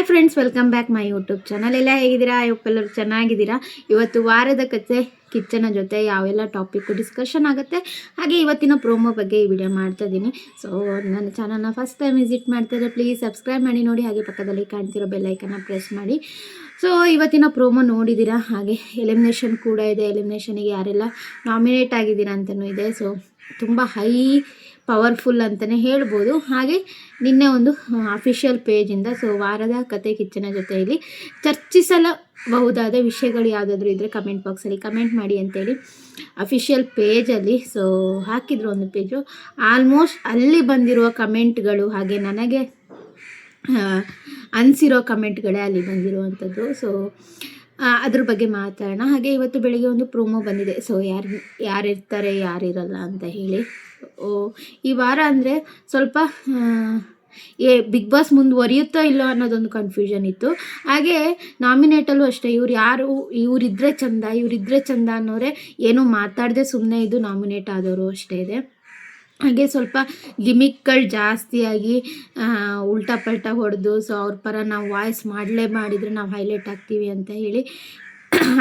Hi friends, welcome back my YouTube channel. ಎಲ್ಲ ಹೇಗಿದ್ದೀರಾ? ಎಲ್ಲರೂ ಚೆನ್ನಾಗಿದ್ದೀರಾ? ಇವತ್ತು ವಾರದ ಕಥೆ ಕಿಚ್ಚನ ಜೊತೆ ಯಾವೆಲ್ಲ ಟಾಪಿಕ್ ಡಿಸ್ಕಷನ್ ಆಗುತ್ತೆ, ಹಾಗೆ ಇವತ್ತಿನ ಪ್ರೋಮೋ ಬಗ್ಗೆ ಈ ವಿಡಿಯೋ ಮಾಡ್ತಾ ಇದ್ದೀನಿ. ಸೊ ನನ್ನ ಚಾನಲ್ನ ಫಸ್ಟ್ ಟೈಮ್ ವಿಸಿಟ್ ಮಾಡ್ತಿದ್ರೆ ಪ್ಲೀಸ್ ಸಬ್ಸ್ಕ್ರೈಬ್ ಮಾಡಿ ನೋಡಿ, ಹಾಗೆ ಪಕ್ಕದಲ್ಲಿ ಕಾಣ್ತಿರೋ ಬೆಲ್ಲೈಕನ್ನ ಪ್ರೆಸ್ ಮಾಡಿ. ಸೊ ಇವತ್ತಿನ ಪ್ರೋಮೋ ನೋಡಿದ್ದೀರಾ, ಹಾಗೆ ಎಲಿಮಿನೇಷನ್ ಕೂಡ ಇದೆ. ಎಲಿಮಿನೇಷನಿಗೆ ಯಾರೆಲ್ಲ ನಾಮಿನೇಟ್ ಆಗಿದ್ದೀರಾ ಅಂತಲೂ ಇದೆ. ಸೊ ತುಂಬ ಹೈ ಪವರ್ಫುಲ್ ಅಂತಲೇ ಹೇಳ್ಬೋದು. ಹಾಗೆ ನಿನ್ನೆ ಒಂದು ಅಫಿಷಿಯಲ್ ಪೇಜಿಂದ ಸೊ ವಾರದ ಕತೆ ಕಿಚ್ಚನ ಜೊತೆಯಲ್ಲಿ ಚರ್ಚಿಸಬಹುದಾದ ವಿಷಯಗಳು ಯಾವುದಾದ್ರೂ ಇದ್ದರೆ ಕಮೆಂಟ್ ಬಾಕ್ಸಲ್ಲಿ ಕಮೆಂಟ್ ಮಾಡಿ ಅಂತೇಳಿ ಅಫಿಷಿಯಲ್ ಪೇಜಲ್ಲಿ ಸೊ ಹಾಕಿದ್ರು ಒಂದು ಪೇಜು. ಆಲ್ಮೋಸ್ಟ್ ಅಲ್ಲಿ ಬಂದಿರುವ ಕಮೆಂಟ್ಗಳು ಹಾಗೆ ನನಗೆ ಅನಿಸಿರೋ ಕಮೆಂಟ್ಗಳೇ ಅಲ್ಲಿ ಬಂದಿರುವಂಥದ್ದು. ಸೊ ಅದ್ರ ಬಗ್ಗೆ ಮಾತಾಡೋಣ. ಹಾಗೆ ಇವತ್ತು ಬೆಳಿಗ್ಗೆ ಒಂದು ಪ್ರೋಮೋ ಬಂದಿದೆ. ಸೊ ಯಾರಿರ್ತಾರೆ ಯಾರಿರಲ್ಲ ಅಂತ ಹೇಳಿ. ಈ ವಾರ ಅಂದರೆ ಸ್ವಲ್ಪ ಬಿಗ್ ಬಾಸ್ ಮುಂದುವರಿಯುತ್ತೋ ಇಲ್ಲೋ ಅನ್ನೋದೊಂದು ಕನ್ಫ್ಯೂಷನ್ ಇತ್ತು. ಹಾಗೆ ನಾಮಿನೇಟಲ್ಲೂ ಅಷ್ಟೇ, ಇವರಿದ್ದರೆ ಚಂದ ಅನ್ನೋರೆ ಏನೂ ಮಾತಾಡದೆ ಸುಮ್ಮನೆ ಇದು ನಾಮಿನೇಟ್ ಆದವರು ಅಷ್ಟೇ ಇದೆ. ಹಾಗೆ ಸ್ವಲ್ಪ ಗಿಮಿಕ್ಗಳು ಜಾಸ್ತಿಯಾಗಿ ಉಲ್ಟಾ ಪಲ್ಟಾ ಹೊಡೆದು ಸೊ ಅವ್ರ ಪರ ನಾವು ವಾಯ್ಸ್ ಮಾಡಿದರೆ ನಾವು ಹೈಲೈಟ್ ಆಗ್ತೀವಿ ಅಂತ ಹೇಳಿ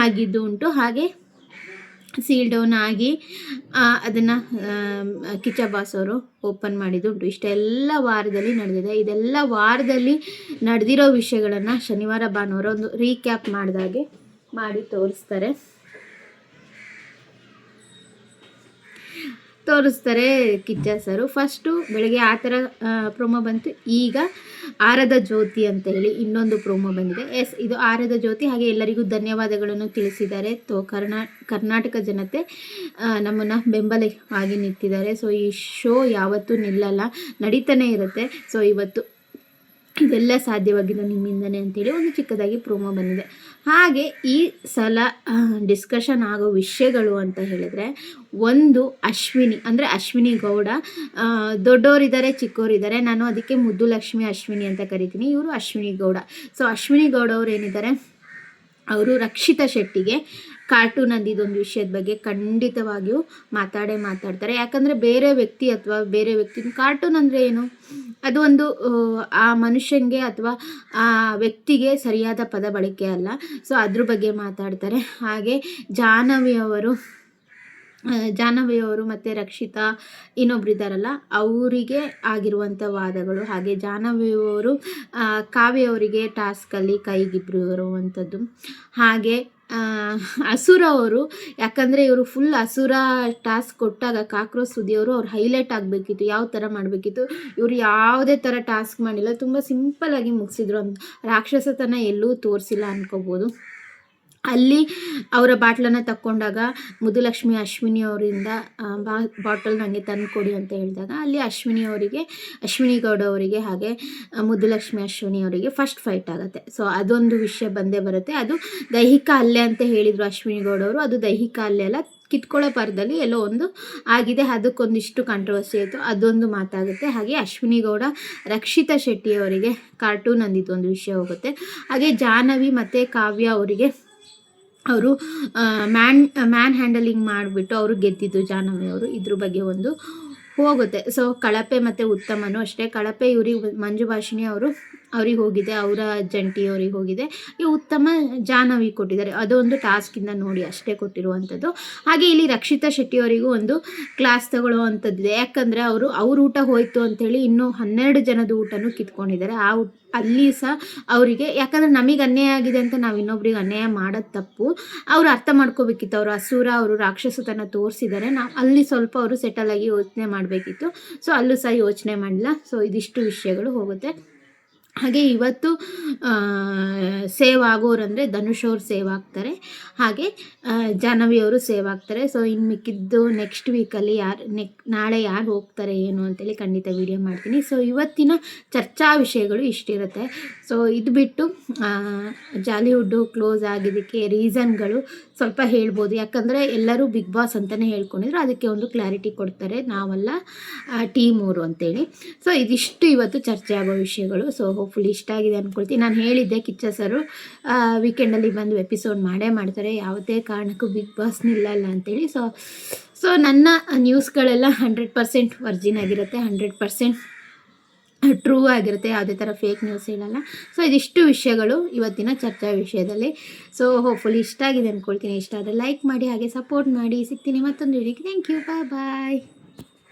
ಆಗಿದ್ದು ಉಂಟು. ಹಾಗೆ ಸೀಲ್ ಡೌನ್ ಆಗಿ ಅದನ್ನು ಕಿಚ್ಚ ಬಾಸ್ ಅವರು ಓಪನ್ ಮಾಡಿದ್ದು ಉಂಟು. ಇಷ್ಟೆಲ್ಲ ವಾರದಲ್ಲಿ ನಡೆದಿದೆ. ಇದೆಲ್ಲ ವಾರದಲ್ಲಿ ನಡೆದಿರೋ ವಿಷಯಗಳನ್ನು ಶನಿವಾರ ಭಾನುವಾರ ಒಂದು ರೀಕ್ಯಾಪ್ ಮಾಡಿ ತೋರಿಸ್ತಾರೆ ಕಿಚ್ಚ ಸರು. ಫಸ್ಟು ಬೆಳಗ್ಗೆ ಆ ಥರ ಪ್ರೋಮೋ ಬಂತು. ಈಗ ಆರದ ಜ್ಯೋತಿ ಅಂತ ಹೇಳಿ ಇನ್ನೊಂದು ಪ್ರೋಮೋ ಬಂದಿದೆ. ಇದು ಆರದ ಜ್ಯೋತಿ. ಹಾಗೆ ಎಲ್ಲರಿಗೂ ಧನ್ಯವಾದಗಳನ್ನು ತಿಳಿಸಿದ್ದಾರೆ. ಕರ್ನಾಟಕ ಜನತೆ ನಮ್ಮನ್ನು ಬೆಂಬಲವಾಗಿ ನಿಂತಿದ್ದಾರೆ. ಸೊ ಈ ಶೋ ಯಾವತ್ತೂ ನಿಲ್ಲಲ್ಲ, ನಡೀತಾನೆ ಇರುತ್ತೆ. ಸೊ ಇವತ್ತು ಇದೆಲ್ಲ ಸಾಧ್ಯವಾಗಿದ್ದು ನಿಮ್ಮಿಂದನೇ ಅಂತೇಳಿ ಒಂದು ಚಿಕ್ಕದಾಗಿ ಪ್ರೋಮೋ ಬಂದಿದೆ. ಹಾಗೆ ಈ ಸಲ ಡಿಸ್ಕಷನ್ ಆಗೋ ವಿಷಯಗಳು ಅಂತ ಹೇಳಿದರೆ, ಒಂದು ಅಶ್ವಿನಿ ಗೌಡ. ದೊಡ್ಡವರಿದ್ದಾರೆ, ಚಿಕ್ಕವರಿದ್ದಾರೆ. ನಾನು ಅದಕ್ಕೆ ಮುದ್ದು ಲಕ್ಷ್ಮಿ ಅಶ್ವಿನಿ ಅಂತ ಕರಿತೀನಿ. ಇವರು ಅಶ್ವಿನಿ ಗೌಡ. ಸೊ ಅಶ್ವಿನಿ ಗೌಡ ಅವರು ಏನಿದ್ದಾರೆ, ಅವರು ರಕ್ಷಿತಾ ಶೆಟ್ಟಿಗೆ ಕಾರ್ಟೂನ್ ಅಂದಿದ್ದೊಂದು ವಿಷಯದ ಬಗ್ಗೆ ಖಂಡಿತವಾಗಿಯೂ ಮಾತಾಡ್ತಾರೆ. ಯಾಕಂದರೆ ಬೇರೆ ವ್ಯಕ್ತಿ ಕಾರ್ಟೂನ್ ಅಂದರೆ ಏನು, ಅದು ಒಂದು ಆ ಮನುಷ್ಯನಿಗೆ ಅಥವಾ ಆ ವ್ಯಕ್ತಿಗೆ ಸರಿಯಾದ ಪದ ಬಳಕೆ ಅಲ್ಲ. ಸೊ ಅದ್ರ ಬಗ್ಗೆ ಮಾತಾಡ್ತಾರೆ. ಹಾಗೆ ಜಾಹ್ನವಿ ಅವರು ಮತ್ತು ರಕ್ಷಿತಾ ಇನ್ನೊಬ್ಬರಿದ್ದಾರಲ್ಲ, ಅವರಿಗೆ ಆಗಿರುವಂಥ ವಾದಗಳು. ಹಾಗೆ ಜಾಹ್ನವಿ ಅವರು ಕಾವ್ಯ ಅವರಿಗೆ ಟಾಸ್ಕಲ್ಲಿ ಕೈಗಿಬ್ರು ಇರುವಂಥದ್ದು. ಹಾಗೆ ಅಸುರ ಅವರು, ಯಾಕಂದರೆ ಇವರು ಫುಲ್ ಅಸುರ ಟಾಸ್ಕ್ ಕೊಟ್ಟಾಗ ಕಾಕ್ರೋಚ್ ಸುದಿಯವರು ಅವ್ರು ಹೈಲೈಟ್ ಆಗಬೇಕಿತ್ತು, ಯಾವ ಥರ ಮಾಡಬೇಕಿತ್ತು. ಇವರು ಯಾವುದೇ ಥರ ಟಾಸ್ಕ್ ಮಾಡಿಲ್ಲ, ತುಂಬ ಸಿಂಪಲ್ಲಾಗಿ ಮುಗಿಸಿದ್ರು. ಅಂತ ರಾಕ್ಷಸತನ ಎಲ್ಲೂ ತೋರಿಸಿಲ್ಲ ಅನ್ಕೋಬೋದು. ಅಲ್ಲಿ ಅವರ ಬಾಟ್ಲನ್ನು ತಕ್ಕೊಂಡಾಗ ಮುದ್ದುಲಕ್ಷ್ಮಿ ಅಶ್ವಿನಿ ಅವರಿಂದ ಬಾಟಲ್ ನನಗೆ ತಂದು ಕೊಡಿ ಅಂತ ಹೇಳಿದಾಗ ಅಲ್ಲಿ ಅಶ್ವಿನಿ ಗೌಡ ಅವರಿಗೆ ಹಾಗೆ ಮುದ್ದುಲಕ್ಷ್ಮಿ ಅಶ್ವಿನಿ ಅವರಿಗೆ ಫಸ್ಟ್ ಫೈಟ್ ಆಗುತ್ತೆ. ಸೊ ಅದೊಂದು ವಿಷಯ ಬಂದೇ ಬರುತ್ತೆ. ಅದು ದೈಹಿಕ ಹಲ್ಲೆ ಅಂತ ಹೇಳಿದರು ಅಶ್ವಿನಿ ಗೌಡ ಅವರು. ಅದು ದೈಹಿಕ ಹಲ್ಲೆ ಅಲ್ಲ, ಕಿತ್ಕೊಳ್ಳೋ ಪರದಲ್ಲಿ ಎಲ್ಲೋ ಒಂದು ಆಗಿದೆ. ಅದಕ್ಕೊಂದಿಷ್ಟು ಕಾಂಟ್ರವರ್ಸಿ ಆಯಿತು, ಅದೊಂದು ಮಾತಾಗುತ್ತೆ. ಹಾಗೆ ಅಶ್ವಿನಿ ಗೌಡ ರಕ್ಷಿತಾ ಶೆಟ್ಟಿ ಅವರಿಗೆ ಕಾರ್ಟೂನ್ ಅಂದಿದ್ದು ಒಂದು ವಿಷಯ ಹೋಗುತ್ತೆ. ಹಾಗೆ ಜಾಹ್ನವಿ ಮತ್ತು ಕಾವ್ಯ ಅವರಿಗೆ ಅವರು ಮ್ಯಾನ್ ಹ್ಯಾಂಡಲಿಂಗ್ ಮಾಡಿಬಿಟ್ಟು ಅವರು ಗೆದ್ದಿದ್ದು ಜಾಹ್ನವಿ ಅವರು. ಇದ್ರ ಬಗ್ಗೆ ಒಂದು ಹೋಗುತ್ತೆ. ಸೊ ಕಳಪೆ ಮತ್ತು ಉತ್ತಮನೂ ಅಷ್ಟೇ. ಕಳಪೆ ಇವ್ರಿಗೆ ಮಂಜು ಭಾಷಿಣಿ ಅವ್ರಿಗೆ ಹೋಗಿದೆ, ಅವರ ಜಂಟಿ ಅವ್ರಿಗೆ ಹೋಗಿದೆ. ಈ ಉತ್ತಮ ಜಾಹ್ನವಿ ಕೊಟ್ಟಿದ್ದಾರೆ. ಅದೊಂದು ಟಾಸ್ಕಿಂದ ನೋಡಿ ಅಷ್ಟೇ ಕೊಟ್ಟಿರುವಂಥದ್ದು. ಹಾಗೆ ಇಲ್ಲಿ ರಕ್ಷಿತಾ ಶೆಟ್ಟಿ ಅವರಿಗೂ ಒಂದು ಕ್ಲಾಸ್ ತಗೊಳ್ಳುವಂಥದ್ದಿದೆ. ಯಾಕಂದರೆ ಅವ್ರ ಊಟ ಹೋಯಿತು ಅಂಥೇಳಿ ಇನ್ನೂ 12 ಜನದ ಊಟನೂ ಕಿತ್ಕೊಂಡಿದ್ದಾರೆ. ಅಲ್ಲಿ ಸಹ ಅವರಿಗೆ, ಯಾಕಂದರೆ ನಮಗೆ ಅನ್ಯಾಯ ಆಗಿದೆ ಅಂತ ನಾವು ಇನ್ನೊಬ್ರಿಗೆ ಅನ್ಯಾಯ ಮಾಡೋದು ತಪ್ಪು. ಅವರು ಅರ್ಥ ಮಾಡ್ಕೋಬೇಕಿತ್ತು. ಅವರು ಅಸುರ, ಅವರು ರಾಕ್ಷಸತನ ತೋರಿಸಿದ್ದಾರೆ. ನಾವು ಅಲ್ಲಿ ಸ್ವಲ್ಪ ಅವರು ಸೆಟಲಾಗಿ ಯೋಚನೆ ಮಾಡಬೇಕಿತ್ತು. ಸೊ ಅಲ್ಲೂ ಸಹ ಯೋಚನೆ ಮಾಡಿಲ್ಲ. ಸೊ ಇದಿಷ್ಟು ವಿಷಯಗಳು ಹೋಗುತ್ತೆ. ಹಾಗೆ ಇವತ್ತು ಸೇವ್ ಆಗೋರಂದರೆ ಧನುಷ್ ಅವರು ಸೇವ್ ಆಗ್ತಾರೆ, ಹಾಗೆ ಜಾಹ್ನವಿ ಅವರು ಸೇವ್ ಆಗ್ತಾರೆ. ಸೊ ಇನ್ನು ಮಿಕ್ಕಿದ್ದು ನೆಕ್ಸ್ಟ್ ವೀಕಲ್ಲಿ ನಾಳೆ ಯಾರು ಹೋಗ್ತಾರೆ ಏನು ಅಂತೇಳಿ ಖಂಡಿತ ವಿಡಿಯೋ ಮಾಡ್ತೀನಿ. ಸೊ ಇವತ್ತಿನ ಚರ್ಚಾ ವಿಷಯಗಳು ಇಷ್ಟಿರುತ್ತೆ. ಸೊ ಇದು ಬಿಟ್ಟು ಜಾಲಿವುಡ್ಡು ಕ್ಲೋಸ್ ಆಗಿದ್ದಕ್ಕೆ ರೀಸನ್ಗಳು ಸ್ವಲ್ಪ ಹೇಳ್ಬೋದು. ಯಾಕಂದರೆ ಎಲ್ಲರೂ ಬಿಗ್ ಬಾಸ್ ಅಂತಲೇ ಹೇಳ್ಕೊಂಡಿದ್ರು, ಅದಕ್ಕೆ ಒಂದು ಕ್ಲಾರಿಟಿ ಕೊಡ್ತಾರೆ, ನಾವಲ್ಲ ಟೀಮ್ ಅವರು ಅಂತೇಳಿ. ಸೊ ಇದಿಷ್ಟು ಇವತ್ತು ಚರ್ಚೆ ಆಗೋ ವಿಷಯಗಳು. ಸೊ ಹೋಪ್ಫುಲಿ ಇಷ್ಟ ಆಗಿದೆ ಅಂದ್ಕೊಳ್ತೀನಿ. ನಾನು ಹೇಳಿದ್ದೆ ಕಿಚ್ಚ ಸರು ವೀಕೆಂಡಲ್ಲಿ ಬಂದು ಎಪಿಸೋಡ್ ಮಾಡ್ತಾರೆ, ಯಾವುದೇ ಕಾರಣಕ್ಕೂ ಬಿಗ್ ಬಾಸ್ ನಿಲ್ಲಲ್ಲ ಅಂತೇಳಿ. ಸೊ ನನ್ನ ನ್ಯೂಸ್ಗಳೆಲ್ಲ 100% ವರ್ಜಿನ್ ಆಗಿರುತ್ತೆ, 100% ಟ್ರೂ ಆಗಿರುತ್ತೆ, ಯಾವುದೇ ಥರ ಫೇಕ್ ನ್ಯೂಸ್ ಹೇಳಲ್ಲ. ಸೊ ಇದಿಷ್ಟು ವಿಷಯಗಳು ಇವತ್ತಿನ ಚರ್ಚಾ ವಿಷಯದಲ್ಲಿ. ಸೊ ಹೋಪ್ಫುಲಿ ಇಷ್ಟ ಆಗಿದೆ ಅಂದ್ಕೊಳ್ತೀನಿ. ಇಷ್ಟ ಆದರೆ ಲೈಕ್ ಮಾಡಿ, ಹಾಗೆ ಸಪೋರ್ಟ್ ಮಾಡಿ. ಸಿಗ್ತೀನಿ ಮತ್ತೊಂದು ವಿಡಿಯೋಗೆ. Thank you, bye bye.